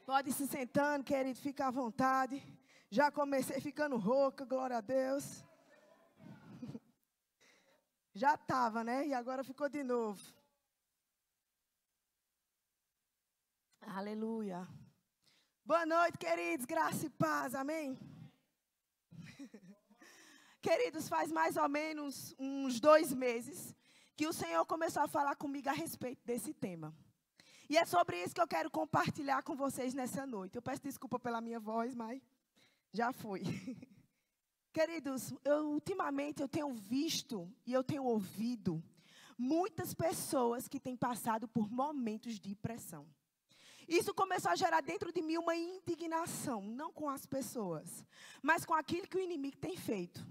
Pode ir se sentando, querido, fica à vontade. Já comecei ficando rouca, glória a Deus. Já estava, né? E agora ficou de novo. Aleluia. Boa noite, queridos, graça e paz, amém? Queridos, faz mais ou menos uns 2 meses que o Senhor começou a falar comigo a respeito desse tema. E é sobre isso que eu quero compartilhar com vocês nessa noite. Eu peço desculpa pela minha voz, mas já foi. Queridos, ultimamente eu tenho visto e eu tenho ouvido muitas pessoas que têm passado por momentos de pressão. Isso começou a gerar dentro de mim uma indignação, não com as pessoas, mas com aquilo que o inimigo tem feito.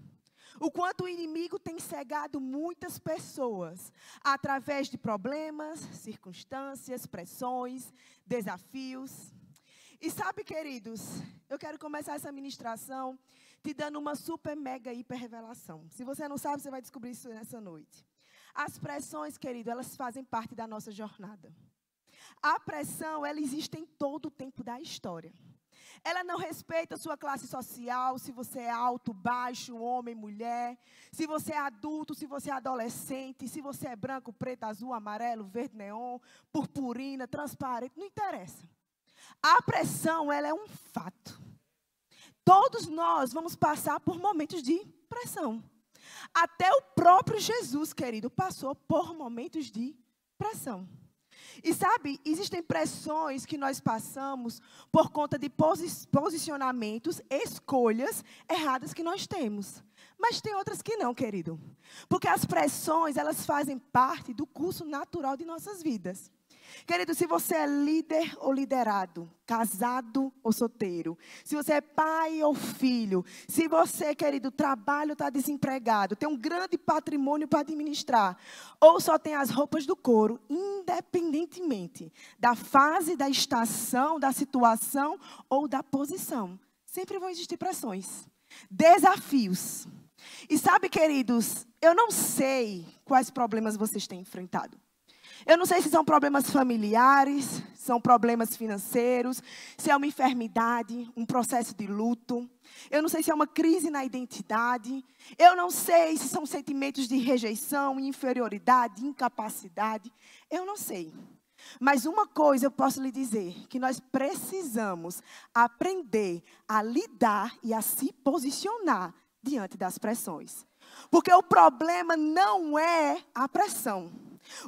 O quanto o inimigo tem cegado muitas pessoas através de problemas, circunstâncias, pressões, desafios. E sabe, queridos, eu quero começar essa ministração te dando uma super, mega, hiper revelação. Se você não sabe, você vai descobrir isso nessa noite. As pressões, querido, elas fazem parte da nossa jornada. A pressão, ela existe em todo o tempo da história. Ela não respeita a sua classe social, se você é alto, baixo, homem, mulher, se você é adulto, se você é adolescente, se você é branco, preto, azul, amarelo, verde, neon, purpurina, transparente, não interessa. A pressão, ela é um fato. Todos nós vamos passar por momentos de pressão. Até o próprio Jesus, querido, passou por momentos de pressão. E sabe, existem pressões que nós passamos por conta de posicionamentos, escolhas erradas que nós temos. Mas tem outras que não, querido. Porque as pressões, elas fazem parte do curso natural de nossas vidas. Querido, se você é líder ou liderado, casado ou solteiro, se você é pai ou filho, se você, querido, trabalha ou está desempregado, tem um grande patrimônio para administrar, ou só tem as roupas do couro, independentemente da fase, da estação, da situação ou da posição, sempre vão existir pressões, desafios. E sabe, queridos, eu não sei quais problemas vocês têm enfrentado. Eu não sei se são problemas familiares, são problemas financeiros, se é uma enfermidade, um processo de luto. Eu não sei se é uma crise na identidade. Eu não sei se são sentimentos de rejeição, inferioridade, incapacidade. Eu não sei. Mas uma coisa eu posso lhe dizer, que nós precisamos aprender a lidar e a se posicionar diante das pressões. Porque o problema não é a pressão.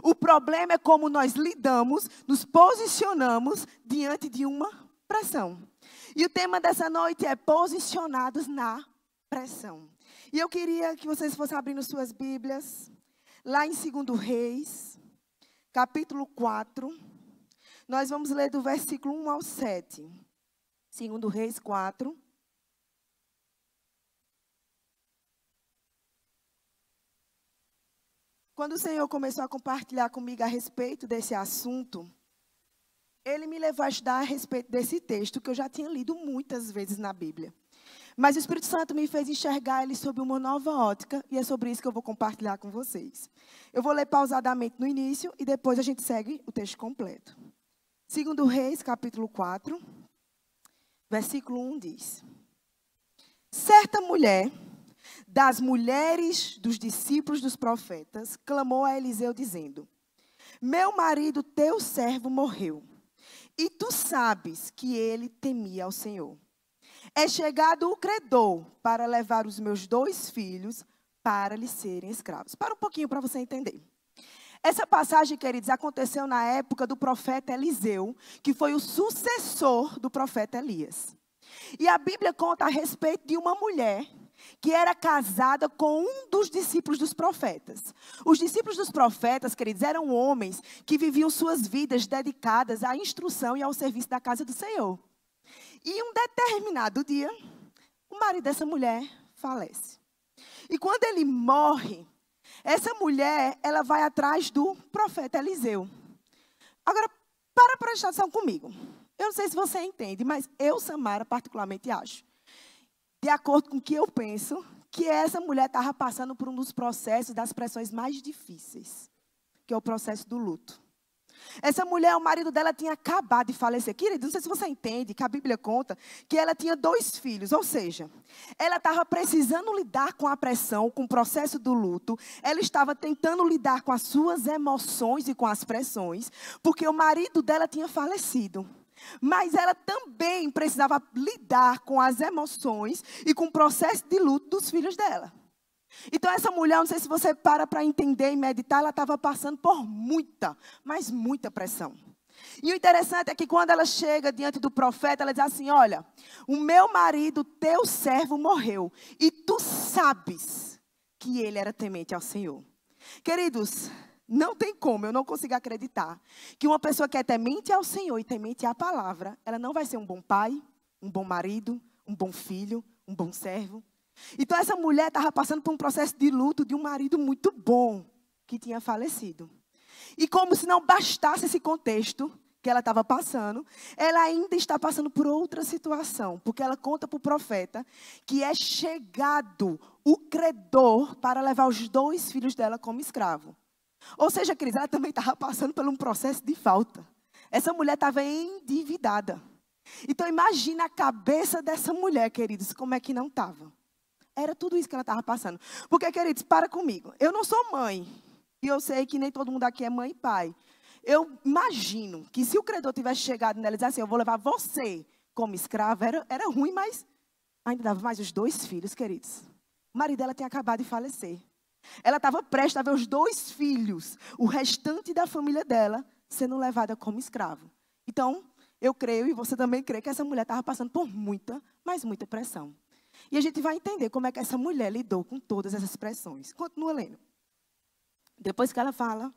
O problema é como nós lidamos, nos posicionamos diante de uma pressão. E o tema dessa noite é posicionados na pressão. E eu queria que vocês fossem abrindo suas Bíblias, lá em 2 Reis, capítulo 4. Nós vamos ler do versículo 1 ao 7. 2 Reis 4. Quando o Senhor começou a compartilhar comigo a respeito desse assunto, Ele me levou a estudar a respeito desse texto, que eu já tinha lido muitas vezes na Bíblia. Mas o Espírito Santo me fez enxergar ele sob uma nova ótica, e é sobre isso que eu vou compartilhar com vocês. Eu vou ler pausadamente no início, e depois a gente segue o texto completo. 2 Reis, capítulo 4, versículo 1 diz: Certa mulher das mulheres dos discípulos dos profetas, clamou a Eliseu dizendo: Meu marido, teu servo, morreu, e tu sabes que ele temia ao Senhor. É chegado o credor para levar os meus 2 filhos para lhe serem escravos. Para um pouquinho para você entender. Essa passagem, queridos, aconteceu na época do profeta Eliseu, que foi o sucessor do profeta Elias. E a Bíblia conta a respeito de uma mulher que era casada com um dos discípulos dos profetas. Os discípulos dos profetas, queridos, eram homens que viviam suas vidas dedicadas à instrução e ao serviço da casa do Senhor. E um determinado dia, o marido dessa mulher falece. E quando ele morre, essa mulher, ela vai atrás do profeta Eliseu. Agora, para prestar atenção comigo. Eu não sei se você entende, mas eu, Samara, particularmente acho, de acordo com o que eu penso, que essa mulher estava passando por um dos processos, das pressões mais difíceis, que é o processo do luto. Essa mulher, o marido dela tinha acabado de falecer. Querido, não sei se você entende que a Bíblia conta que ela tinha 2 filhos. Ou seja, ela estava precisando lidar com a pressão, com o processo do luto. Ela estava tentando lidar com as suas emoções e com as pressões, porque o marido dela tinha falecido. Mas ela também precisava lidar com as emoções e com o processo de luto dos filhos dela. Então, essa mulher, não sei se você para entender e meditar, ela estava passando por muita, mas muita pressão. E o interessante é que quando ela chega diante do profeta, ela diz assim: olha, o meu marido, teu servo, morreu. E tu sabes que ele era temente ao Senhor. Queridos, não tem como, eu não consigo acreditar que uma pessoa que é temente ao Senhor e temente à palavra, ela não vai ser um bom pai, um bom marido, um bom filho, um bom servo. Então, essa mulher estava passando por um processo de luto de um marido muito bom que tinha falecido. E como se não bastasse esse contexto que ela estava passando, ela ainda está passando por outra situação. Porque ela conta para o profeta que é chegado o credor para levar os 2 filhos dela como escravo. Ou seja, queridos, ela também estava passando por um processo de falta. Essa mulher estava endividada. Então, imagina a cabeça dessa mulher, queridos, como é que não estava. Era tudo isso que ela estava passando. Porque, queridos, para comigo. Eu não sou mãe. E eu sei que nem todo mundo aqui é mãe e pai. Eu imagino que se o credor tivesse chegado nela e dissesse assim: eu vou levar você como escrava, era ruim, mas ainda dava mais os 2 filhos, queridos. O marido dela tinha acabado de falecer. Ela estava prestes a ver os 2 filhos, o restante da família dela, sendo levada como escravo. Então, eu creio, e você também crê, que essa mulher estava passando por muita, mas muita pressão. E a gente vai entender como é que essa mulher lidou com todas essas pressões. Continua lendo. Depois que ela fala,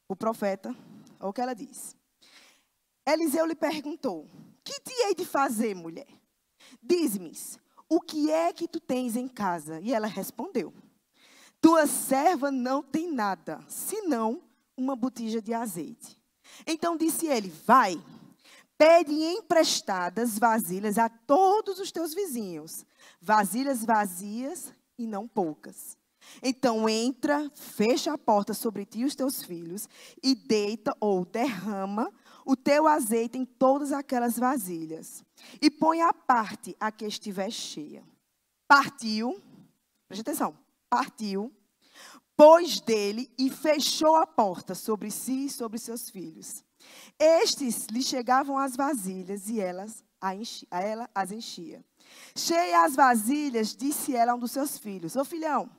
o profeta, olha o que ela diz. Eliseu lhe perguntou: que te hei de fazer, mulher? Diz-me, o que é que tu tens em casa? E ela respondeu: tua serva não tem nada, senão uma botija de azeite. Então disse ele: vai, pede emprestadas vasilhas a todos os teus vizinhos, vasilhas vazias e não poucas. Então entra, fecha a porta sobre ti e os teus filhos, e deita ou derrama o teu azeite em todas aquelas vasilhas, e põe à parte a que estiver cheia. Partiu, preste atenção, partiu, pôs dele e fechou a porta sobre si e sobre seus filhos. Estes lhe chegavam as vasilhas e ela as enchia. Cheia as vasilhas, disse ela a um dos seus filhos: ô filhão,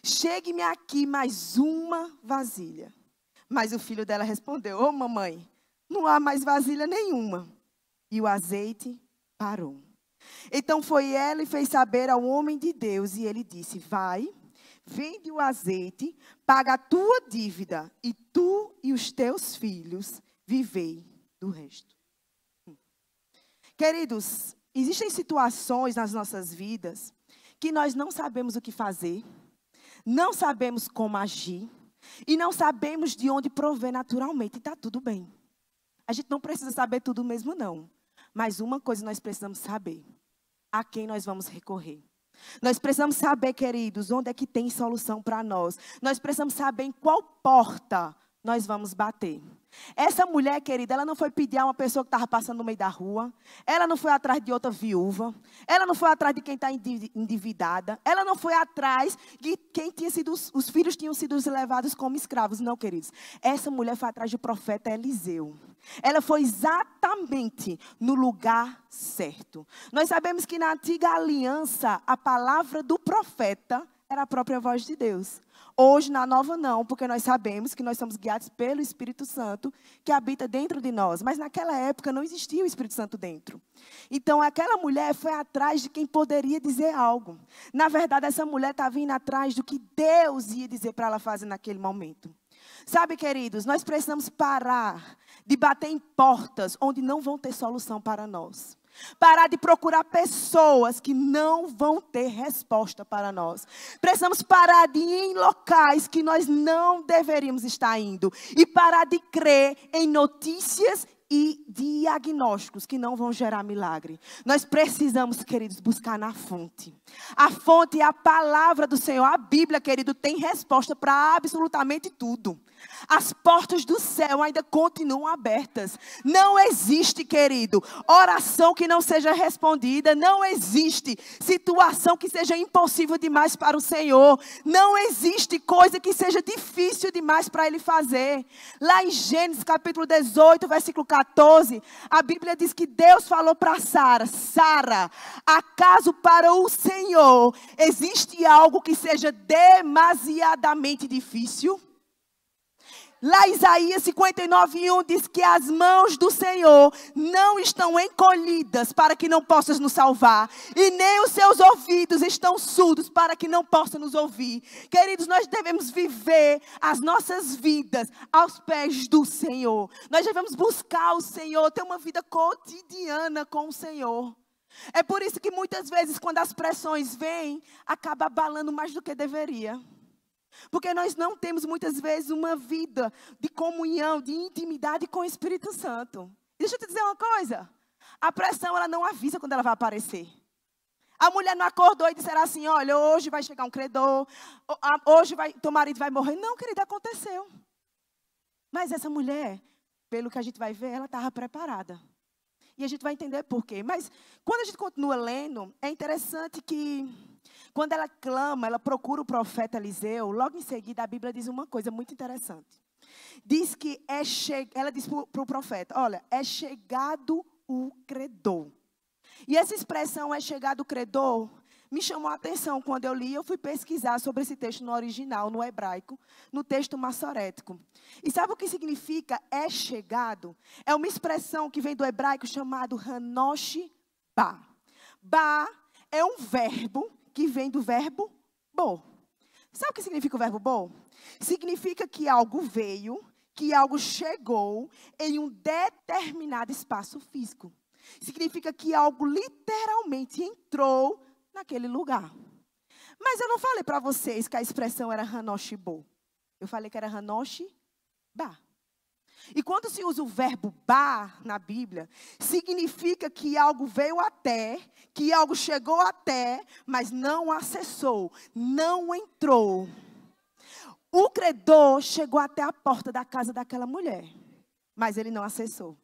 chegue-me aqui mais uma vasilha. Mas o filho dela respondeu: ô mamãe, não há mais vasilha nenhuma. E o azeite parou. Então foi ela e fez saber ao homem de Deus, e ele disse: vai, vende o azeite, paga a tua dívida, e tu e os teus filhos vivei do resto. Queridos, existem situações nas nossas vidas que nós não sabemos o que fazer, não sabemos como agir e não sabemos de onde prover naturalmente. E está tudo bem. A gente não precisa saber tudo mesmo, não. Mas uma coisa nós precisamos saber: a quem nós vamos recorrer. Nós precisamos saber, queridos, onde é que tem solução para nós. Nós precisamos saber em qual porta nós vamos bater. Essa mulher, querida, ela não foi pedir a uma pessoa que estava passando no meio da rua. Ela não foi atrás de outra viúva. Ela não foi atrás de quem está endividada. Ela não foi atrás de quem tinha sido, os filhos tinham sido levados como escravos. Não, queridos. Essa mulher foi atrás do profeta Eliseu. Ela foi exatamente no lugar certo. Nós sabemos que na antiga aliança, a palavra do profeta era a própria voz de Deus. Hoje, na nova, não, porque nós sabemos que nós somos guiados pelo Espírito Santo que habita dentro de nós. Mas naquela época não existia o Espírito Santo dentro. Então, aquela mulher foi atrás de quem poderia dizer algo. Na verdade, essa mulher estava indo atrás do que Deus ia dizer para ela fazer naquele momento. Sabe, queridos, nós precisamos parar de bater em portas onde não vão ter solução para nós. Parar de procurar pessoas que não vão ter resposta para nós. Precisamos parar de ir em locais que nós não deveríamos estar indo. E parar de crer em notícias e diagnósticos que não vão gerar milagre. Nós precisamos, queridos, buscar na fonte. A fonte é a palavra do Senhor. A Bíblia, querido, tem resposta para absolutamente tudo. As portas do céu ainda continuam abertas. Não existe, querido, oração que não seja respondida. Não existe situação que seja impossível demais para o Senhor. Não existe coisa que seja difícil demais para Ele fazer. Lá em Gênesis capítulo 18, versículo 14, a Bíblia diz que Deus falou para Sara: Sara, acaso para o Senhor existe algo que seja demasiadamente difícil? Lá Isaías 59:1 diz que as mãos do Senhor não estão encolhidas para que não possas nos salvar. E nem os seus ouvidos estão surdos para que não possa nos ouvir. Queridos, nós devemos viver as nossas vidas aos pés do Senhor. Nós devemos buscar o Senhor, ter uma vida cotidiana com o Senhor. É por isso que muitas vezes quando as pressões vêm, acaba abalando mais do que deveria. Porque nós não temos muitas vezes uma vida de comunhão, de intimidade com o Espírito Santo. Deixa eu te dizer uma coisa. A pressão, ela não avisa quando ela vai aparecer. A mulher não acordou e disseram assim: olha, hoje vai chegar um credor, hoje teu marido vai morrer. Não, querida, aconteceu. Mas essa mulher, pelo que a gente vai ver, ela estava preparada. E a gente vai entender por quê. Mas quando a gente continua lendo, é interessante que quando ela clama, ela procura o profeta Eliseu, logo em seguida a Bíblia diz uma coisa muito interessante. Diz que ela diz para o profeta: olha, é chegado o credor. E essa expressão, é chegado o credor, me chamou a atenção quando eu li. Eu fui pesquisar sobre esse texto no original, no hebraico, no texto massorético. E sabe o que significa é chegado? É uma expressão que vem do hebraico chamado hanoshi ba. Ba é um verbo que vem do verbo bo. Sabe o que significa o verbo bo? Significa que algo veio, que algo chegou em um determinado espaço físico. Significa que algo literalmente entrou naquele lugar. Mas eu não falei para vocês que a expressão era hanoshi bo. Eu falei que era hanoshi ba. E quando se usa o verbo ba na Bíblia, significa que algo veio até, que algo chegou até, mas não acessou, não entrou. O credor chegou até a porta da casa daquela mulher, mas ele não acessou.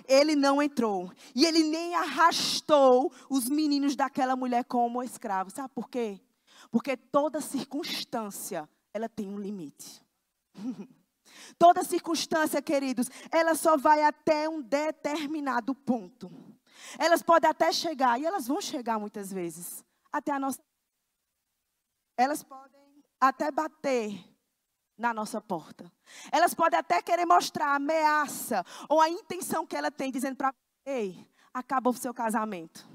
Ele não entrou. E ele nem arrastou os meninos daquela mulher como escravos. Sabe por quê? Porque toda circunstância, ela tem um limite. Toda circunstância, queridos, ela só vai até um determinado ponto. Elas podem até chegar, e elas vão chegar muitas vezes, até a nossa... Elas podem até bater na nossa porta. Elas podem até querer mostrar a ameaça ou a intenção que ela tem, dizendo para... Ei, acabou o seu casamento.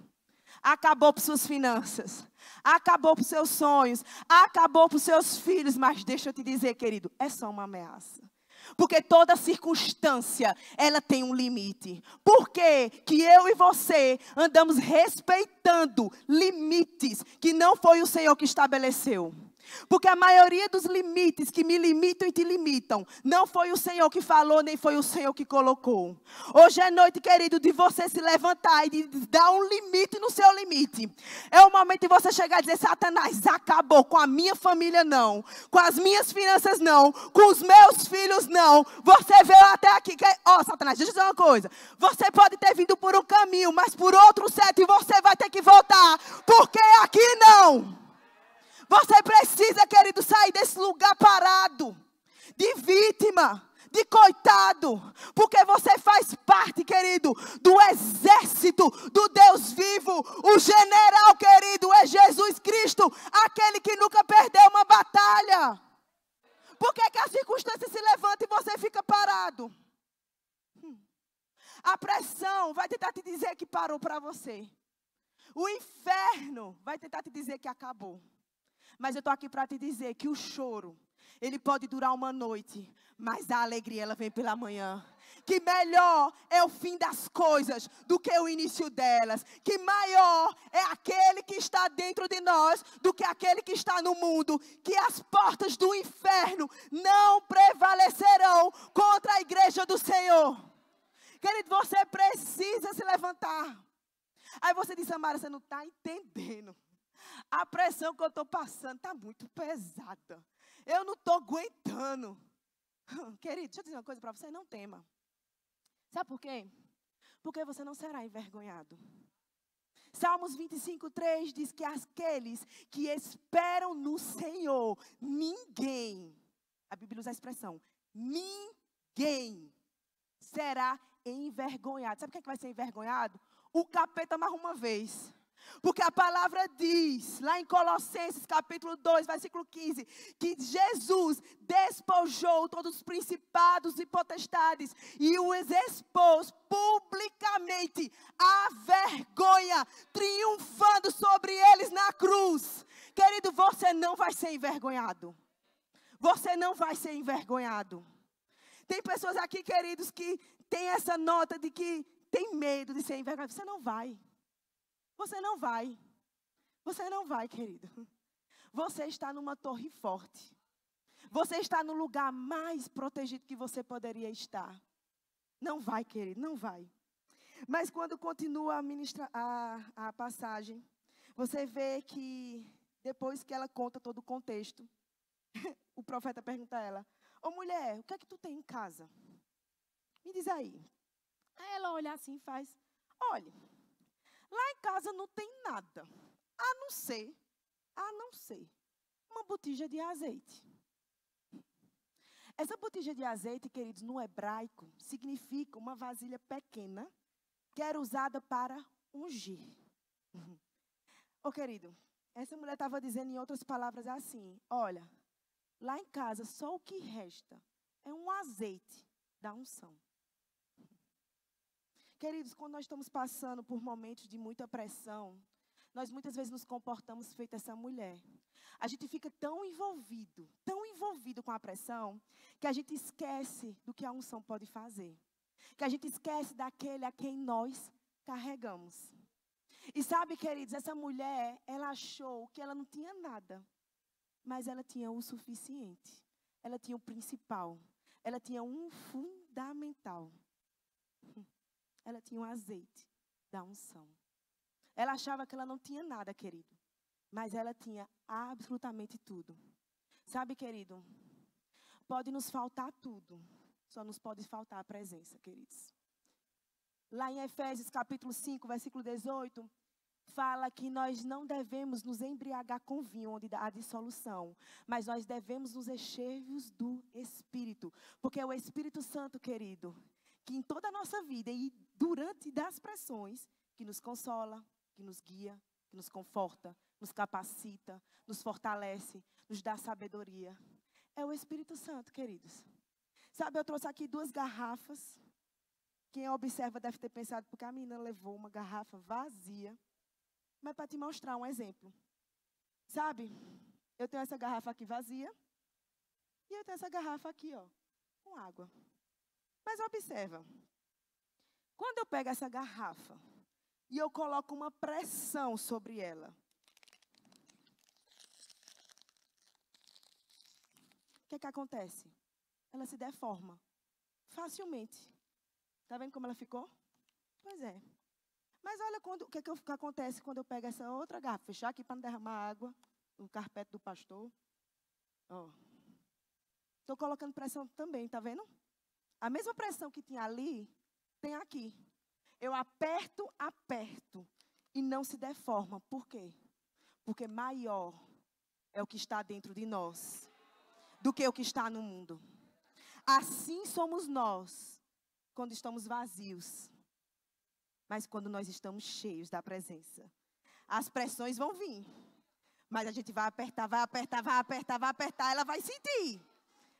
Acabou para suas finanças. Acabou para os seus sonhos. Acabou para os seus filhos. Mas deixa eu te dizer, querido, é só uma ameaça. Porque toda circunstância, ela tem um limite. Por que que eu e você andamos respeitando limites que não foi o Senhor que estabeleceu? Porque a maioria dos limites que me limitam e te limitam, não foi o Senhor que falou, nem foi o Senhor que colocou. Hoje é noite, querido, de você se levantar e de dar um limite no seu limite. É o momento de você chegar e dizer: Satanás, acabou, com a minha família não, com as minhas finanças não, com os meus filhos não. Você veio até aqui, Satanás, deixa eu dizer uma coisa. Você pode ter vindo por um caminho, mas por outro certo, e você vai ter que voltar, porque aqui não. Você precisa, querido, sair desse lugar parado, de vítima, de coitado, porque você faz parte, querido, do exército do Deus vivo. O general, querido, é Jesus Cristo, aquele que nunca perdeu uma batalha. Por que que a circunstância se levanta e você fica parado? A pressão vai tentar te dizer que parou para você. O inferno vai tentar te dizer que acabou. Mas eu estou aqui para te dizer que o choro, ele pode durar uma noite, mas a alegria, ela vem pela manhã. Que melhor é o fim das coisas do que o início delas. Que maior é aquele que está dentro de nós do que aquele que está no mundo. Que as portas do inferno não prevalecerão contra a igreja do Senhor. Querido, você precisa se levantar. Aí você diz, Samara, você não está entendendo. A pressão que eu estou passando está muito pesada. Eu não estou aguentando. Querido, deixa eu dizer uma coisa para você, não tema. Sabe por quê? Porque você não será envergonhado. Salmos 25:3 diz que aqueles que esperam no Senhor, ninguém, a Bíblia usa a expressão, ninguém será envergonhado. Sabe o que vai ser envergonhado? O capeta mais uma vez. Porque a palavra diz, lá em Colossenses capítulo 2, versículo 15, que Jesus despojou todos os principados e potestades e os expôs publicamente à vergonha, triunfando sobre eles na cruz. Querido, você não vai ser envergonhado. Você não vai ser envergonhado. Tem pessoas aqui, queridos, que têm essa nota de que tem medo de ser envergonhado. Você não vai. Você não vai. Você não vai, querido. Você está numa torre forte. Você está no lugar mais protegido que você poderia estar. Não vai, querido, não vai. Mas quando continua a passagem, você vê que depois que ela conta todo o contexto, o profeta pergunta a ela, ô mulher, o que é que tu tem em casa? Me diz aí. Aí ela olha assim e faz, olha, lá em casa não tem nada, a não ser, uma botija de azeite. Essa botija de azeite, queridos, no hebraico, significa uma vasilha pequena que era usada para ungir. Ô, querido, essa mulher estava dizendo em outras palavras assim, olha, lá em casa só o que resta é um azeite da unção. Queridos, quando nós estamos passando por momentos de muita pressão, nós muitas vezes nos comportamos feito essa mulher. A gente fica tão envolvido com a pressão, que a gente esquece do que a unção pode fazer. Que a gente esquece daquele a quem nós carregamos. E sabe, queridos, essa mulher, ela achou que ela não tinha nada, mas ela tinha o suficiente. Ela tinha o principal. Ela tinha um fundamental. Ela tinha um azeite da unção. Ela achava que ela não tinha nada, querido. Mas ela tinha absolutamente tudo. Sabe, querido, pode nos faltar tudo. Só nos pode faltar a presença, queridos. Lá em Efésios capítulo 5, versículo 18, fala que nós não devemos nos embriagar com vinho, onde há dissolução. Mas nós devemos nos encher do Espírito. Porque é o Espírito Santo, querido, que em toda a nossa vida e durante das pressões, que nos consola, que nos guia, que nos conforta, nos capacita, nos fortalece, nos dá sabedoria. É o Espírito Santo, queridos. Sabe, eu trouxe aqui 2 garrafas. Quem observa deve ter pensado, porque a menina levou uma garrafa vazia. Mas para te mostrar um exemplo. Sabe, eu tenho essa garrafa aqui vazia. E eu tenho essa garrafa aqui, ó, com água. Mas observa, quando eu pego essa garrafa e eu coloco uma pressão sobre ela, o que é que acontece? Ela se deforma facilmente. Está vendo como ela ficou? Pois é. Mas olha o que acontece quando eu pego essa outra garrafa. Fechar aqui para não derramar água no carpete do pastor. Ó. Estou colocando pressão também, está vendo? A mesma pressão que tinha ali, tem aqui. Eu aperto e não se deforma. Por quê? Porque maior é o que está dentro de nós do que o que está no mundo. Assim somos nós quando estamos vazios. Mas quando nós estamos cheios da presença. As pressões vão vir. Mas a gente vai apertar, ela vai sentir.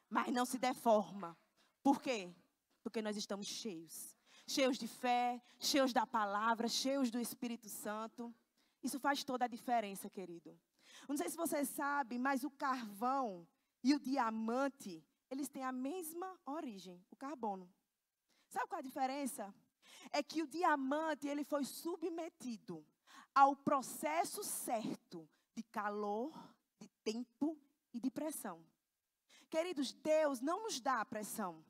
Mas não se deforma. Por quê? Porque nós estamos cheios. Cheios de fé, cheios da palavra, cheios do Espírito Santo. Isso faz toda a diferença, querido. Não sei se você sabe, mas o carvão e o diamante, eles têm a mesma origem, o carbono. Sabe qual é a diferença? É que o diamante, ele foi submetido ao processo certo de calor, de tempo e de pressão. Queridos, Deus não nos dá a pressão,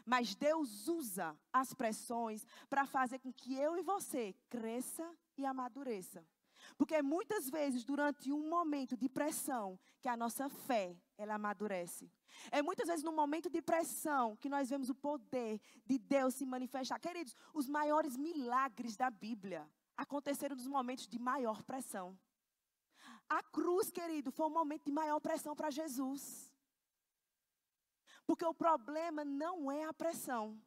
Mas Deus usa as pressões para fazer com que eu e você cresça e amadureça. Porque muitas vezes, durante um momento de pressão, que a nossa fé, ela amadurece. É muitas vezes no momento de pressão que nós vemos o poder de Deus se manifestar. Queridos, os maiores milagres da Bíblia aconteceram nos momentos de maior pressão. A cruz, querido, foi um momento de maior pressão para Jesus. Porque o problema não é a pressão.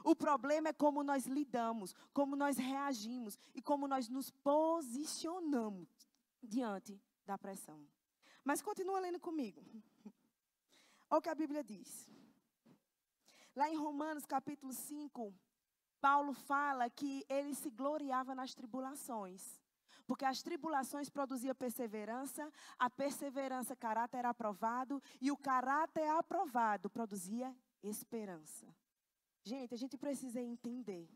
O problema é como nós lidamos, como nós reagimos e como nós nos posicionamos diante da pressão. Mas continua lendo comigo. Olha o que a Bíblia diz. Lá em Romanos capítulo 5, Paulo fala que ele se gloriava nas tribulações. Porque as tribulações produziam perseverança, a perseverança, caráter aprovado, e o caráter aprovado produzia esperança. Gente, a gente precisa entender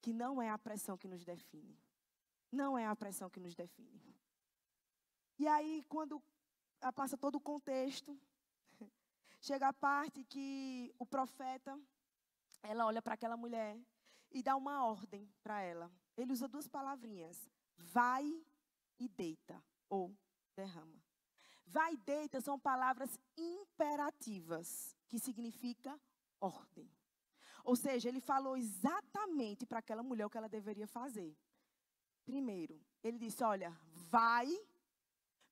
que não é a pressão que nos define. Não é a pressão que nos define. E aí, quando passa todo o contexto, chega a parte que o profeta, ela olha para aquela mulher e dá uma ordem para ela. Ele usa duas palavrinhas. Vai e deita, ou derrama. Vai e deita são palavras imperativas, que significa ordem. Ou seja, ele falou exatamente para aquela mulher o que ela deveria fazer. Primeiro, ele disse, olha, vai,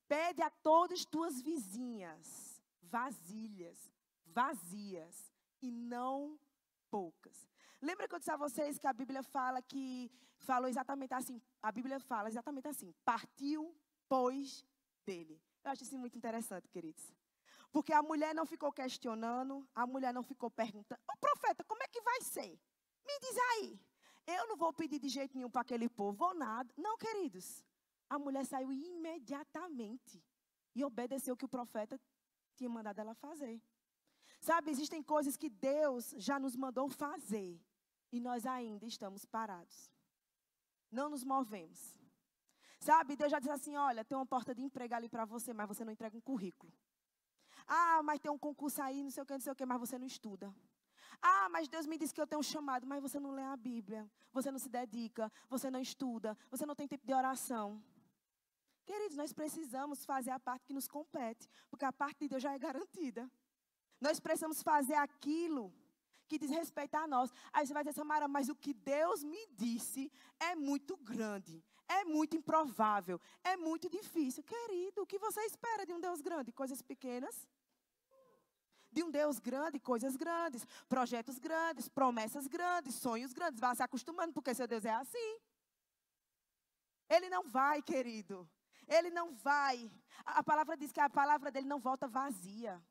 pede a todas tuas vizinhas, vasilhas, vazias, e não poucas. Lembra que eu disse a vocês que a Bíblia falou exatamente assim, a Bíblia fala exatamente assim, partiu, pois, dele. Eu acho isso muito interessante, queridos. Porque a mulher não ficou questionando, a mulher não ficou perguntando, ô profeta, como é que vai ser? Me diz aí. Eu não vou pedir de jeito nenhum para aquele povo, vou nada. Não, queridos. A mulher saiu imediatamente e obedeceu o que o profeta tinha mandado ela fazer. Sabe, existem coisas que Deus já nos mandou fazer e nós ainda estamos parados. Não nos movemos. Sabe, Deus já disse assim, olha, tem uma porta de emprego ali para você, mas você não entrega um currículo. Ah, mas tem um concurso aí, não sei o que, mas você não estuda. Ah, mas Deus me disse que eu tenho um chamado, mas você não lê a Bíblia. Você não se dedica, você não estuda, você não tem tempo de oração. Queridos, nós precisamos fazer a parte que nos compete, porque a parte de Deus já é garantida. Nós precisamos fazer aquilo que diz respeito a nós. Aí você vai dizer, Samara, mas o que Deus me disse é muito grande, é muito improvável, é muito difícil. Querido, o que você espera de um Deus grande? Coisas pequenas? De um Deus grande, coisas grandes, projetos grandes, promessas grandes, sonhos grandes. Vá se acostumando, porque seu Deus é assim. Ele não vai, querido. Ele não vai. A palavra diz que a palavra dele não volta vazia.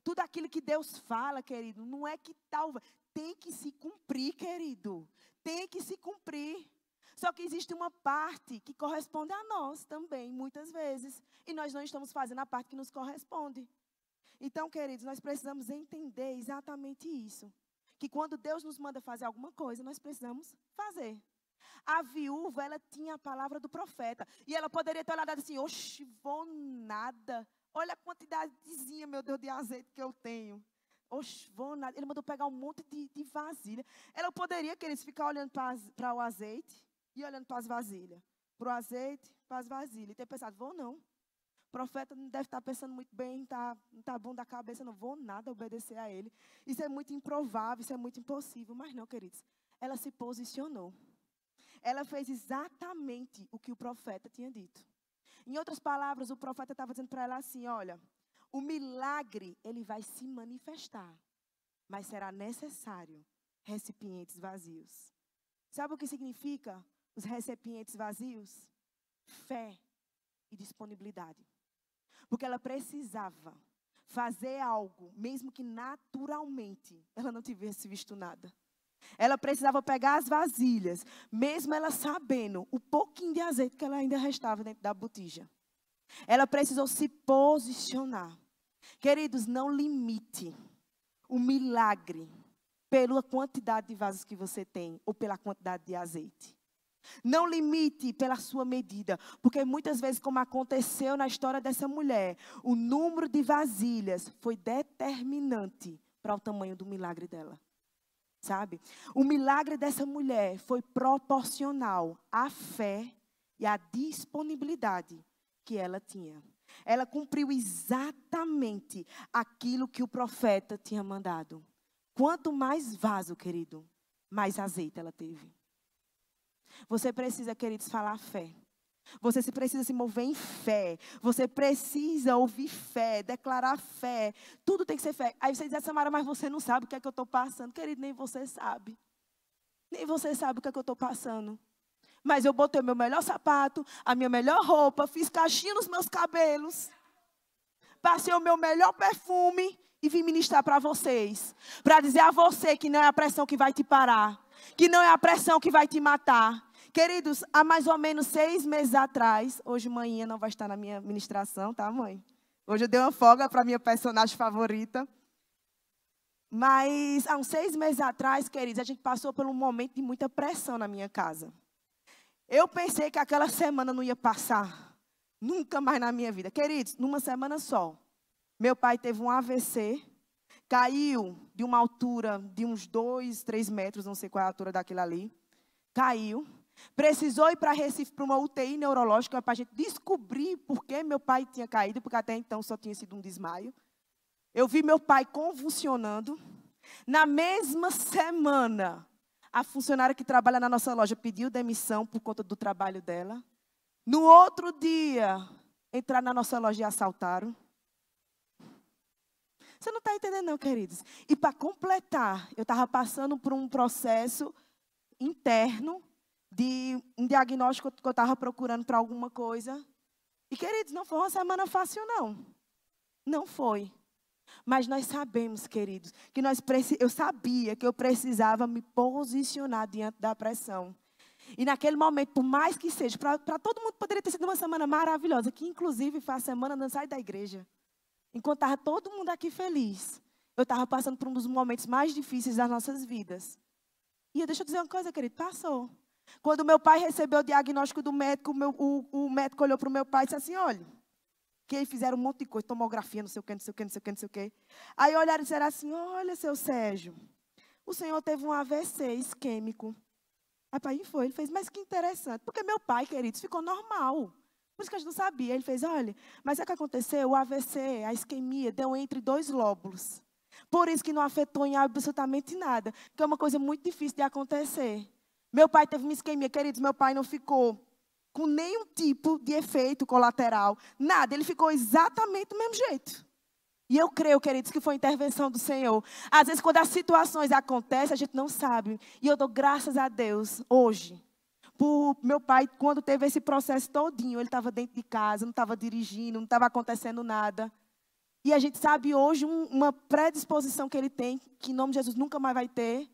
Tudo aquilo que Deus fala, querido, não é que tal. Tem que se cumprir, querido. Tem que se cumprir. Só que existe uma parte que corresponde a nós também, muitas vezes. E nós não estamos fazendo a parte que nos corresponde. Então, queridos, nós precisamos entender exatamente isso. Que quando Deus nos manda fazer alguma coisa, nós precisamos fazer. A viúva, ela tinha a palavra do profeta. E ela poderia ter olhado assim, oxe, vou nada. Olha a quantidadezinha, meu Deus, de azeite que eu tenho. Oxe, vou nada. Ele mandou pegar um monte de vasilha. Ela poderia, queridos, ficar olhando para o azeite e olhando para as vasilhas. Para o azeite, para as vasilhas. E ter pensado, vou não. O profeta não deve estar pensando muito bem, não está bom da cabeça, não vou nada obedecer a ele. Isso é muito improvável, isso é muito impossível. Mas não, queridos, ela se posicionou. Ela fez exatamente o que o profeta tinha dito. Em outras palavras, o profeta estava dizendo para ela assim, olha, o milagre, ele vai se manifestar, mas será necessário recipientes vazios. Sabe o que significa os recipientes vazios? Fé e disponibilidade. Porque ela precisava fazer algo, mesmo que naturalmente ela não tivesse visto nada. Ela precisava pegar as vasilhas, mesmo ela sabendo o pouquinho de azeite que ela ainda restava dentro da botija. Ela precisou se posicionar. Queridos, não limite o milagre pela quantidade de vasos que você tem ou pela quantidade de azeite. Não limite pela sua medida, porque muitas vezes, como aconteceu na história dessa mulher, o número de vasilhas foi determinante para o tamanho do milagre dela. sabe? O milagre dessa mulher foi proporcional à fé e à disponibilidade que ela tinha. Ela cumpriu exatamente aquilo que o profeta tinha mandado. Quanto mais vaso, querido, mais azeite ela teve. Você precisa, queridos, falar fé. Você precisa se mover em fé. Você precisa ouvir fé, declarar fé. Tudo tem que ser fé. Aí você diz, Samara, mas você não sabe o que é que eu estou passando. Querido, nem você sabe. Nem você sabe o que é que eu estou passando. Mas eu botei o meu melhor sapato, a minha melhor roupa, fiz caixinha nos meus cabelos. Passei o meu melhor perfume e vim ministrar para vocês. Para dizer a você que não é a pressão que vai te parar. Que não é a pressão que vai te matar. Queridos, há mais ou menos 6 meses atrás, hoje manhã não vai estar na minha ministração, tá, mãe? Hoje eu dei uma folga para a minha personagem favorita. Mas há uns 6 meses atrás, queridos, a gente passou por um momento de muita pressão na minha casa. Eu pensei que aquela semana não ia passar. Nunca mais na minha vida. Queridos, numa semana só, meu pai teve um AVC, caiu de uma altura de uns 2, 3 metros, não sei qual é a altura daquilo ali. Caiu. Precisou ir para Recife para uma UTI neurológica para a gente descobrir por que meu pai tinha caído, porque até então só tinha sido um desmaio. Eu vi meu pai convulsionando. Na mesma semana, a funcionária que trabalha na nossa loja pediu demissão por conta do trabalho dela. No outro dia, entraram na nossa loja e assaltaram. Você não está entendendo não, queridos? E para completar, eu estava passando por um processo interno, de um diagnóstico que eu estava procurando para alguma coisa. E, queridos, não foi uma semana fácil, não. Não foi. Mas nós sabemos, queridos, que eu sabia que eu precisava me posicionar diante da pressão. E naquele momento, por mais que seja, para todo mundo poderia ter sido uma semana maravilhosa, que inclusive foi a semana de sair da igreja. Enquanto estava todo mundo aqui feliz, eu estava passando por um dos momentos mais difíceis das nossas vidas. E deixa eu dizer uma coisa, querido, passou. Quando meu pai recebeu o diagnóstico do médico, o médico olhou para o meu pai e disse assim, olha, que eles fizeram um monte de coisa, tomografia, não sei o quê, não sei o quê, não sei o quê, não sei o quê. Aí olharam e disseram assim, olha, seu Sérgio, o senhor teve um AVC isquêmico. Aí pai foi, ele fez, mas que interessante, porque meu pai, queridos, ficou normal. Por isso que a gente não sabia. Ele fez, olha, mas é o que aconteceu, o AVC, a isquemia, deu entre 2 lóbulos. Por isso que não afetou em absolutamente nada, que é uma coisa muito difícil de acontecer. Meu pai teve uma isquemia, queridos, meu pai não ficou com nenhum tipo de efeito colateral, nada, ele ficou exatamente do mesmo jeito. E eu creio, queridos, que foi intervenção do Senhor. Às vezes, quando as situações acontecem, a gente não sabe. E eu dou graças a Deus, hoje, por meu pai, quando teve esse processo todinho, ele estava dentro de casa, não estava dirigindo, não estava acontecendo nada. E a gente sabe hoje uma predisposição que ele tem, que em nome de Jesus nunca mais vai ter.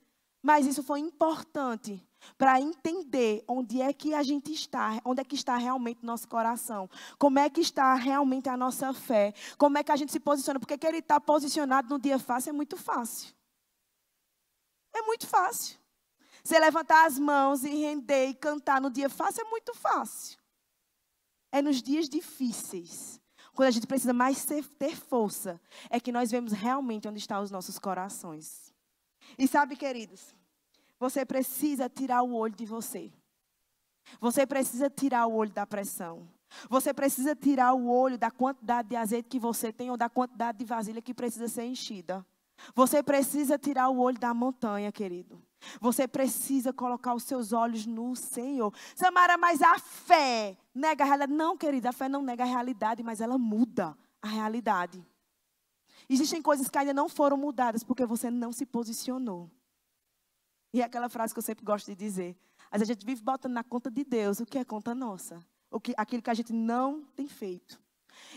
Mas isso foi importante para entender onde é que a gente está, onde é que está realmente nosso coração, como é que está realmente a nossa fé, como é que a gente se posiciona, porque que ele está posicionado no dia fácil é muito fácil. É muito fácil. Você levantar as mãos e render e cantar no dia fácil é muito fácil. É nos dias difíceis, quando a gente precisa mais ter força, é que nós vemos realmente onde estão os nossos corações. E sabe, queridos, você precisa tirar o olho de você. Você precisa tirar o olho da pressão. Você precisa tirar o olho da quantidade de azeite que você tem ou da quantidade de vasilha que precisa ser enchida. Você precisa tirar o olho da montanha, querido. Você precisa colocar os seus olhos no Senhor. Samara, mas a fé nega a realidade. Não, querida, a fé não nega a realidade, mas ela muda a realidade. Existem coisas que ainda não foram mudadas porque você não se posicionou. E é aquela frase que eu sempre gosto de dizer. Às vezes a gente vive botando na conta de Deus o que é conta nossa. Aquilo que a gente não tem feito.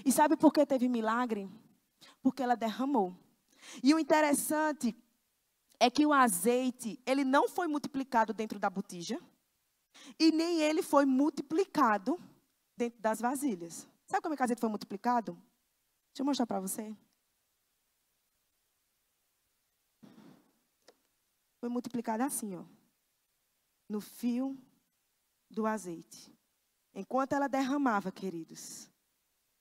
E sabe por que teve milagre? Porque ela derramou. E o interessante é que o azeite, ele não foi multiplicado dentro da botija. E nem ele foi multiplicado dentro das vasilhas. Sabe como é que o azeite foi multiplicado? Deixa eu mostrar para você. Foi multiplicado assim, ó. No fio do azeite. Enquanto ela derramava, queridos.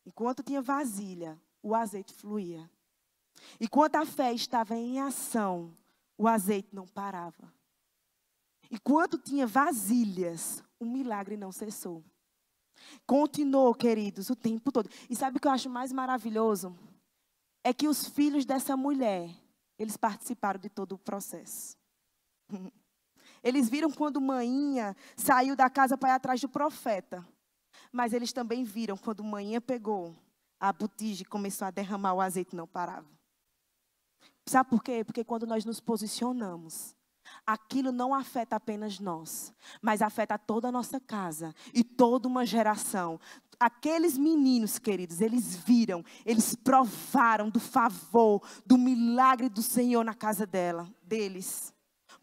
Enquanto tinha vasilha, o azeite fluía. Enquanto a fé estava em ação, o azeite não parava. Enquanto tinha vasilhas, o milagre não cessou. Continuou, queridos, o tempo todo. E sabe o que eu acho mais maravilhoso? É que os filhos dessa mulher, eles participaram de todo o processo. Eles viram quando Maninha saiu da casa para ir atrás do profeta. Mas eles também viram quando Maninha pegou a botija e começou a derramar o azeite, não parava. Sabe por quê? Porque quando nós nos posicionamos, aquilo não afeta apenas nós, mas afeta toda a nossa casa e toda uma geração. Aqueles meninos, queridos, eles viram, eles provaram do favor, do milagre do Senhor na casa deles,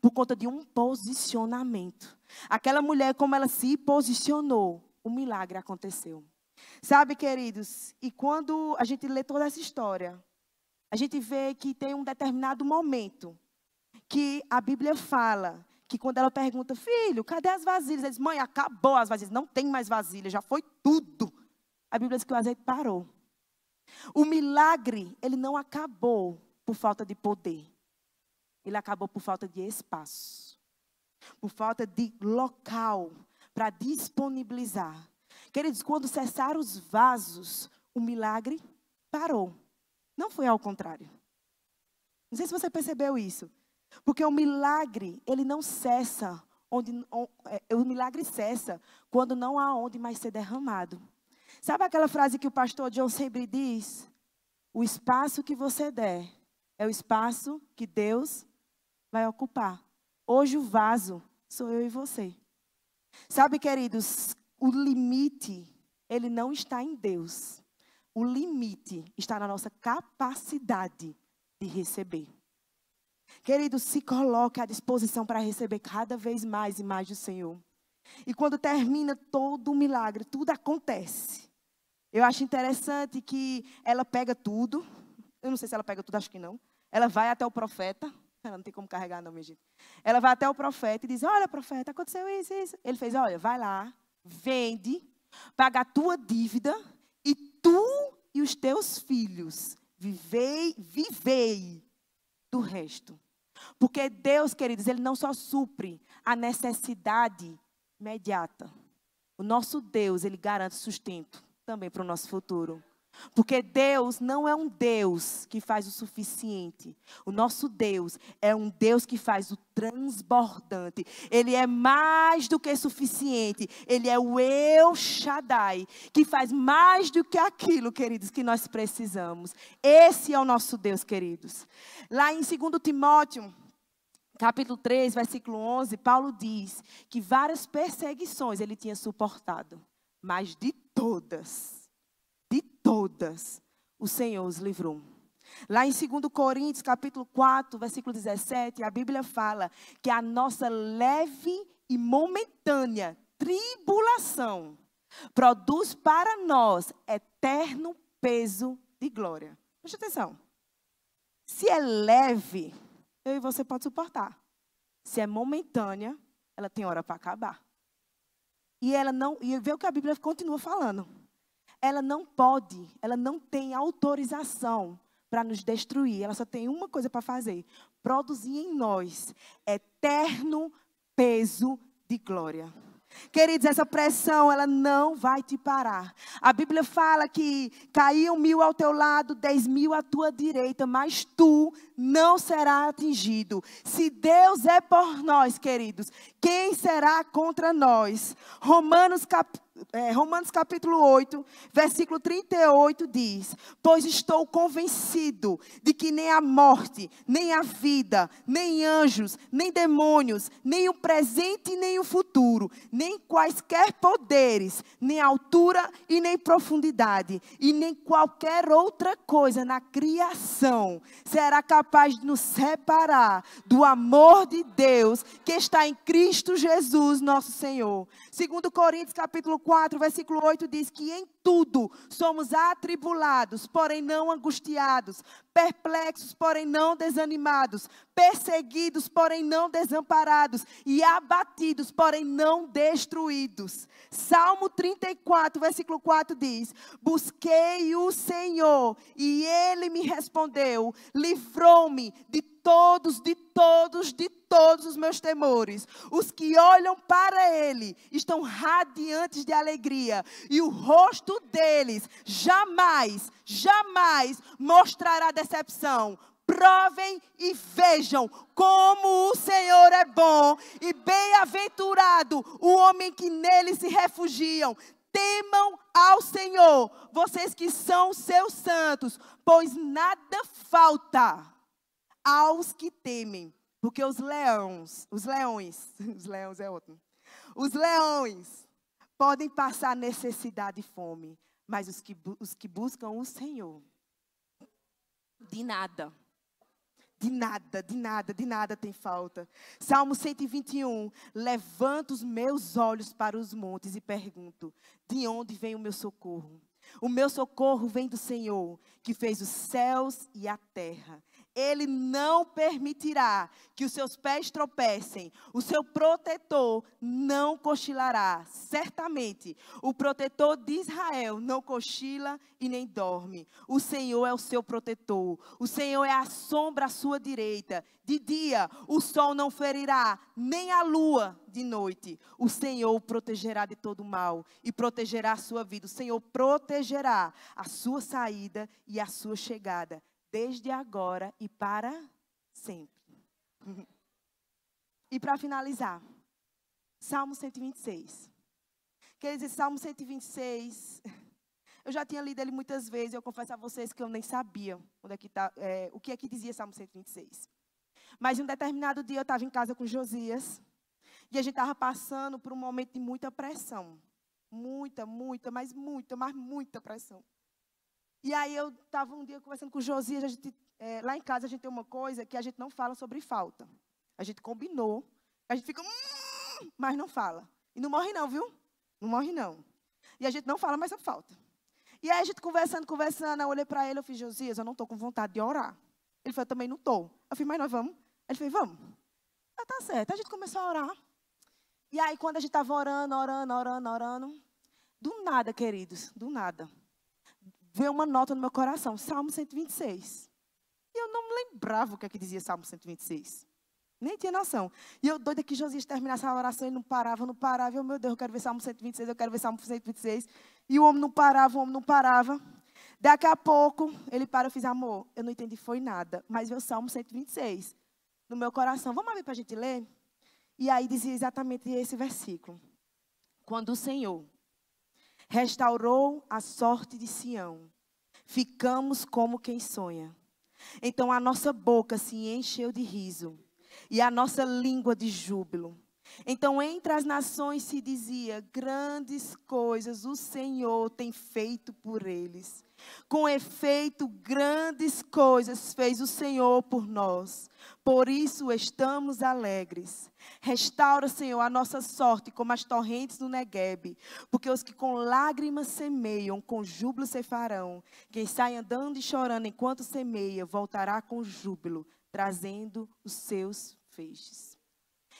por conta de um posicionamento. Aquela mulher, como ela se posicionou, o milagre aconteceu. Sabe, queridos, e quando a gente lê toda essa história, a gente vê que tem um determinado momento que a Bíblia fala que quando ela pergunta, filho, cadê as vasilhas? Ele diz, mãe, acabou as vasilhas, não tem mais vasilha, já foi tudo. A Bíblia diz que o azeite parou. O milagre, ele não acabou por falta de poder. Ele acabou por falta de espaço. Por falta de local para disponibilizar. Queridos, quando cessaram os vasos, o milagre parou. Não foi ao contrário. Não sei se você percebeu isso. Porque o milagre, ele não cessa. O milagre cessa quando não há onde mais ser derramado. Sabe aquela frase que o pastor John sempre diz? O espaço que você der é o espaço que Deus vai ocupar. Hoje o vaso sou eu e você. Sabe, queridos, o limite, ele não está em Deus. O limite está na nossa capacidade de receber. Querido, se coloque à disposição para receber cada vez mais e mais do Senhor. E quando termina todo o milagre, tudo acontece. Eu acho interessante que ela pega tudo. Eu não sei se ela pega tudo, acho que não. Ela vai até o profeta. Ela não tem como carregar não, minha gente. Ela vai até o profeta e diz, olha, profeta, aconteceu isso, isso. Ele fez, olha, vai lá, vende, paga a tua dívida e tu e os teus filhos vivei do resto. Porque Deus, queridos, Ele não só supre a necessidade imediata. O nosso Deus, Ele garante sustento também para o nosso futuro. Porque Deus não é um Deus que faz o suficiente. O nosso Deus é um Deus que faz o transbordante. Ele é mais do que suficiente. Ele é o El Shaddai, que faz mais do que aquilo, queridos, que nós precisamos. Esse é o nosso Deus, queridos. Lá em 2 Timóteo, capítulo 3, versículo 11, Paulo diz que várias perseguições ele tinha suportado. Mas de todas, o Senhor os livrou. Lá em 2 Coríntios, capítulo 4, versículo 17, a Bíblia fala que a nossa leve e momentânea tribulação produz para nós eterno peso de glória. Preste atenção. Se é leve, eu e você pode suportar. Se é momentânea, ela tem hora para acabar. E ela não, e vê o que a Bíblia continua falando. Ela não pode, ela não tem autorização para nos destruir. Ela só tem uma coisa para fazer: produzir em nós eterno peso de glória. Queridos, essa pressão, ela não vai te parar. A Bíblia fala que caíam 1000 ao teu lado, 10.000 à tua direita, mas tu não será atingido. Se Deus é por nós, queridos, quem será contra nós? Romanos capítulo 8, versículo 38 diz: pois estou convencido de que nem a morte, nem a vida, nem anjos, nem demônios, nem o presente nem o futuro, nem quaisquer poderes, nem altura e nem profundidade, e nem qualquer outra coisa na criação será capaz de nos separar do amor de Deus que está em Cristo Jesus, nosso Senhor. 2 Coríntios capítulo 4, versículo 8 diz que em tudo somos atribulados, porém não angustiados, perplexos, porém não desanimados, perseguidos, porém não desamparados, e abatidos, porém não destruídos. Salmo 34, versículo 4 diz: busquei o Senhor, e Ele me respondeu, livrou-me de todos os meus temores. Os que olham para Ele estão radiantes de alegria. E o rosto deles jamais mostrará decepção. Provem e vejam como o Senhor é bom e bem-aventurado o homem que nele se refugiam. Temam ao Senhor, vocês que são seus santos, pois nada falta aos que temem. Porque os leões podem passar necessidade e fome, mas os que buscam o Senhor, de nada tem falta. Salmo 121, levanto os meus olhos para os montes e pergunto, de onde vem o meu socorro? O meu socorro vem do Senhor, que fez os céus e a terra. Ele não permitirá que os seus pés tropecem. O seu protetor não cochilará. Certamente, o protetor de Israel não cochila e nem dorme. O Senhor é o seu protetor. O Senhor é a sombra à sua direita. De dia, o sol não ferirá, nem a lua de noite. O Senhor o protegerá de todo mal e protegerá a sua vida. O Senhor protegerá a sua saída e a sua chegada, desde agora e para sempre. E para finalizar, Salmo 126. Quer dizer, Salmo 126, eu já tinha lido ele muitas vezes, eu confesso a vocês que eu nem sabia onde é que o que é que dizia Salmo 126. Mas em um determinado dia eu estava em casa com Josias, e a gente estava passando por um momento de muita pressão. Muita pressão. E aí eu estava um dia conversando com o Josias, lá em casa a gente tem uma coisa que a gente não fala sobre falta. A gente combinou, a gente fica, mas não fala. E não morre não, viu? Não morre não. E a gente não fala mais sobre falta. E aí a gente conversando, eu olhei para ele, eu fiz, Josias, eu não estou com vontade de orar. Ele falou, eu também não estou. Eu falei, mas nós vamos? Ele falou, vamos. Ah, tá certo. A gente começou a orar. E aí quando a gente estava orando, do nada, queridos, do nada, veio uma nota no meu coração, Salmo 126. E eu não me lembrava o que é que dizia Salmo 126. Nem tinha noção. E eu doida que Josias terminasse a oração e não parava. E eu, meu Deus, eu quero ver Salmo 126, eu quero ver Salmo 126. E o homem não parava. Daqui a pouco, ele parou e fiz, amor, eu não entendi, foi nada. Mas veio o Salmo 126 no meu coração. Vamos abrir para a gente ler? E aí dizia exatamente esse versículo. Quando o Senhor restaurou a sorte de Sião, ficamos como quem sonha. Então a nossa boca se encheu de riso e a nossa língua de júbilo. Então entre as nações se dizia, grandes coisas o Senhor tem feito por eles. Com efeito, grandes coisas fez o Senhor por nós. Por isso estamos alegres. Restaura, Senhor, a nossa sorte como as torrentes do Neguebe. Porque os que com lágrimas semeiam, com júbilo ceifarão. Quem sai andando e chorando enquanto semeia, voltará com júbilo, trazendo os seus feixes.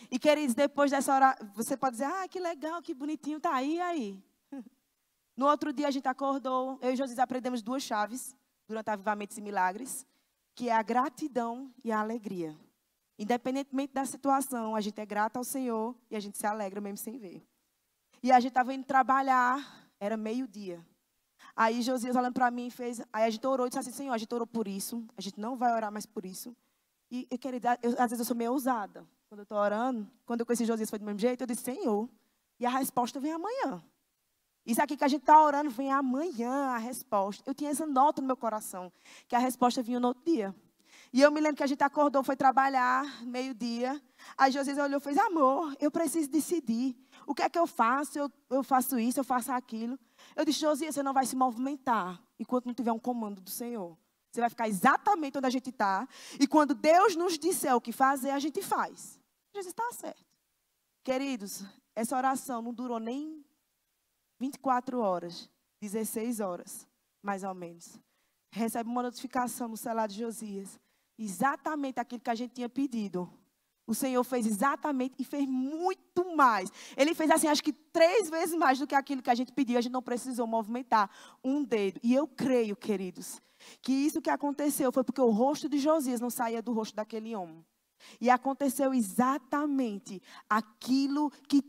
E, queridos, depois dessa hora, você pode dizer, que legal, que bonitinho, tá aí. No outro dia a gente acordou, eu e Josias aprendemos 2 chaves durante Avivamentos e Milagres, que é a gratidão e a alegria. Independentemente da situação, a gente é grata ao Senhor e a gente se alegra mesmo sem ver. E a gente estava indo trabalhar, era meio-dia. Aí Josias olhando para mim aí a gente orou e disse assim, Senhor, a gente orou por isso, a gente não vai orar mais por isso. E querida, às vezes eu sou meio ousada. Quando eu estou orando, quando eu conheci Josias foi do mesmo jeito, eu disse, Senhor, e a resposta vem amanhã. Isso aqui que a gente está orando, vem amanhã a resposta. Eu tinha essa nota no meu coração, que a resposta vinha no outro dia. E eu me lembro que a gente acordou, foi trabalhar, meio-dia. Aí Josias olhou e fez, amor, eu preciso decidir. O que é que eu faço? Eu faço isso, eu faço aquilo. Eu disse, Josias, você não vai se movimentar enquanto não tiver um comando do Senhor. Você vai ficar exatamente onde a gente está. E quando Deus nos disser o que fazer, a gente faz. Jesus está certo. Queridos, essa oração não durou nem 24 horas, 16 horas, mais ou menos. Recebe uma notificação no celular de Josias. Exatamente aquilo que a gente tinha pedido. O Senhor fez exatamente e fez muito mais. Ele fez assim, acho que 3 vezes mais do que aquilo que a gente pediu. A gente não precisou movimentar um dedo. E eu creio, queridos, que isso que aconteceu foi porque o rosto de Josias não saía do rosto daquele homem. E aconteceu exatamente aquilo que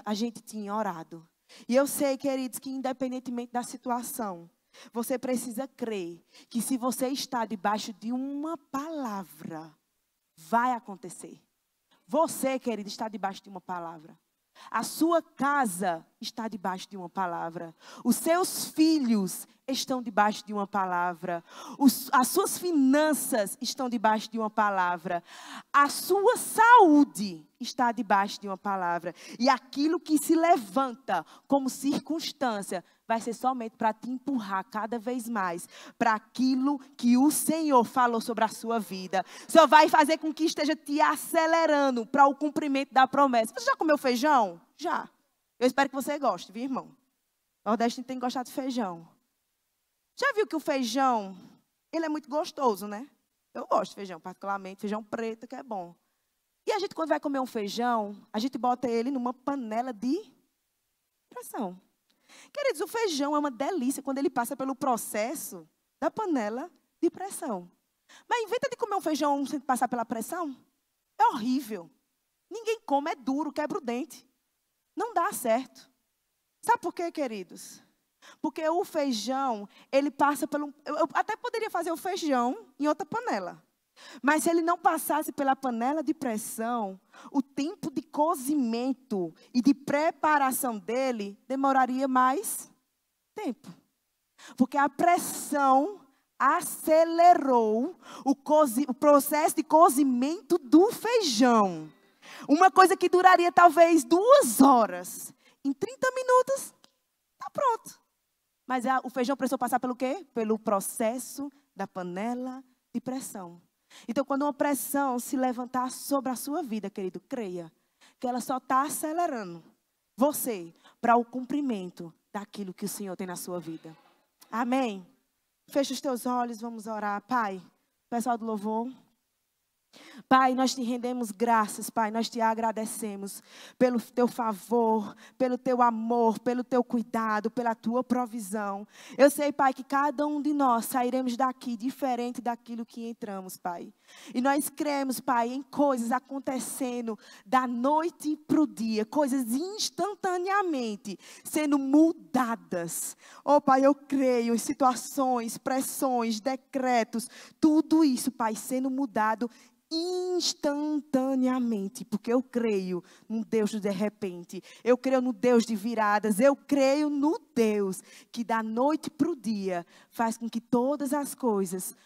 a gente tinha orado. E eu sei, queridos, que independentemente da situação, você precisa crer que se você está debaixo de uma palavra, vai acontecer. Você, querido, está debaixo de uma palavra. A sua casa está debaixo de uma palavra. Os seus filhos estão debaixo de uma palavra. As suas finanças estão debaixo de uma palavra. A sua saúde está debaixo de uma palavra. E aquilo que se levanta como circunstância vai ser somente para te empurrar cada vez mais para aquilo que o Senhor falou sobre a sua vida. Só vai fazer com que esteja te acelerando para o cumprimento da promessa. Você já comeu feijão? Já. Eu espero que você goste, viu, irmão? O nordestino tem que gostar de feijão. Já viu que o feijão, ele é muito gostoso, né? Eu gosto de feijão, particularmente, feijão preto, que é bom. E a gente, quando vai comer um feijão, a gente bota ele numa panela de pressão. Queridos, o feijão é uma delícia quando ele passa pelo processo da panela de pressão. Mas inventa de comer um feijão sem passar pela pressão. É horrível. Ninguém come, é duro, quebra o dente. Não dá certo. Sabe por quê, queridos? Porque o feijão, ele passa pelo... Eu até poderia fazer o feijão em outra panela. Mas se ele não passasse pela panela de pressão, o tempo de cozimento e de preparação dele demoraria mais tempo. Porque a pressão acelerou o processo de cozimento do feijão. Uma coisa que duraria talvez 2 horas. Em 30 minutos, está pronto. Mas o feijão precisou passar pelo quê? Pelo processo da panela de pressão. Então, quando uma pressão se levantar sobre a sua vida, querido, creia que ela só está acelerando você para o cumprimento daquilo que o Senhor tem na sua vida. Amém? Fecha os teus olhos, vamos orar. Pai, pessoal do louvor. Pai, nós te rendemos graças, Pai, nós te agradecemos pelo teu favor, pelo teu amor, pelo teu cuidado, pela tua provisão. Eu sei, Pai, que cada um de nós sairemos daqui diferente daquilo que entramos, Pai. E nós cremos, Pai, em coisas acontecendo da noite para o dia, coisas instantaneamente sendo mudadas. Oh, Pai, eu creio em situações, pressões, decretos, tudo isso, Pai, sendo mudado instantaneamente, porque eu creio no Deus do de repente, eu creio no Deus de viradas, eu creio no Deus que da noite para o dia faz com que todas as coisas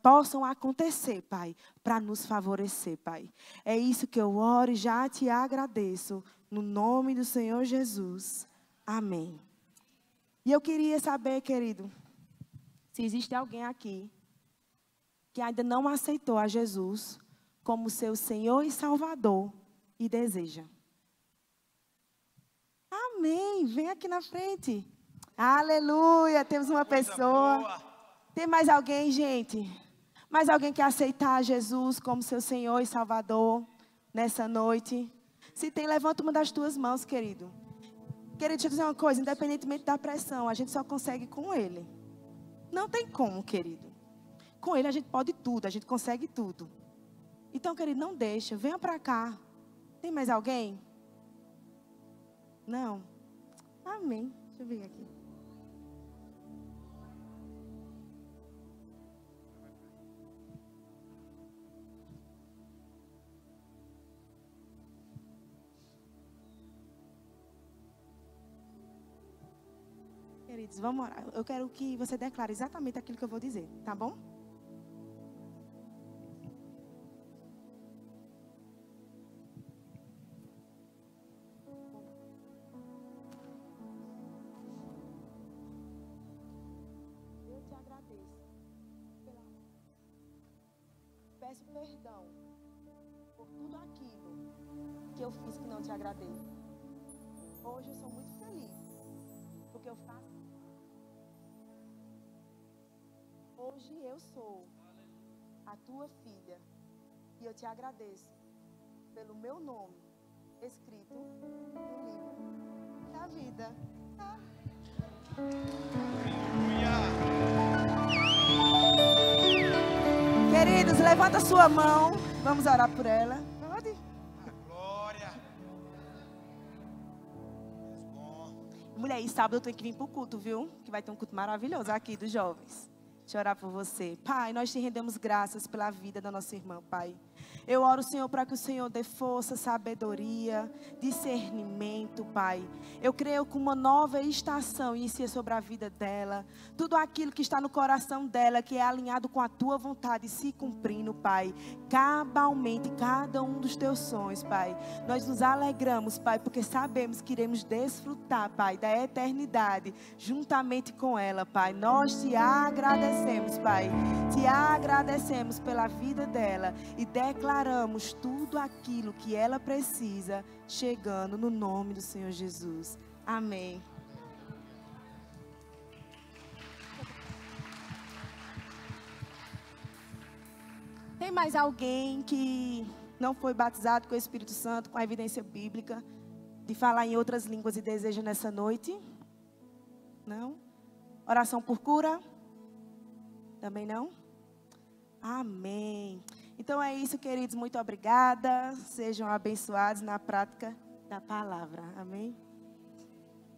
possam acontecer, Pai, para nos favorecer, Pai. É isso que eu oro e já te agradeço, no nome do Senhor Jesus. Amém. E eu queria saber, querido, se existe alguém aqui que ainda não aceitou a Jesus como seu Senhor e Salvador e deseja. Amém. Vem aqui na frente. Aleluia. Temos uma pessoa. Tem mais alguém, gente? Mais alguém que aceitar Jesus como seu Senhor e Salvador nessa noite? Se tem, levanta uma das tuas mãos, querido. Querido, deixa eu dizer uma coisa. Independentemente da pressão, a gente só consegue com Ele. Não tem como, querido. Com Ele a gente pode tudo, a gente consegue tudo. Então, querido, não deixa, venha para cá. Tem mais alguém? Não? Amém. Deixa eu ver aqui. Queridos, vamos orar. Eu quero que você declare exatamente aquilo que eu vou dizer, tá bom? Peço perdão por tudo aquilo que eu fiz que não te agradei. Hoje eu sou muito feliz porque eu faço. Hoje eu sou a tua filha e eu te agradeço pelo meu nome escrito vida. Queridos, levanta a sua mão. Vamos orar por ela. Pode. Glória. Mulher, e sábado eu tenho que vir para o culto, viu? Que vai ter um culto maravilhoso aqui dos jovens. Deixa eu orar por você. Pai, nós te rendemos graças pela vida da nossa irmã, Pai. Eu oro, Senhor, para que o Senhor dê força, sabedoria, discernimento, Pai. Eu creio que uma nova estação inicia sobre a vida dela. Tudo aquilo que está no coração dela, que é alinhado com a tua vontade, se cumprindo, Pai. Cabalmente, cada um dos teus sonhos, Pai. Nós nos alegramos, Pai, porque sabemos que iremos desfrutar, Pai, da eternidade, juntamente com ela, Pai. Nós te agradecemos, Pai. Te agradecemos pela vida dela e declaramos tudo aquilo que ela precisa, chegando no nome do Senhor Jesus. Amém. Tem mais alguém que não foi batizado com o Espírito Santo, com a evidência bíblica, de falar em outras línguas e deseja nessa noite? Não? Oração por cura? Também não? Amém. Então é isso, queridos. Muito obrigada. Sejam abençoados na prática da palavra. Amém.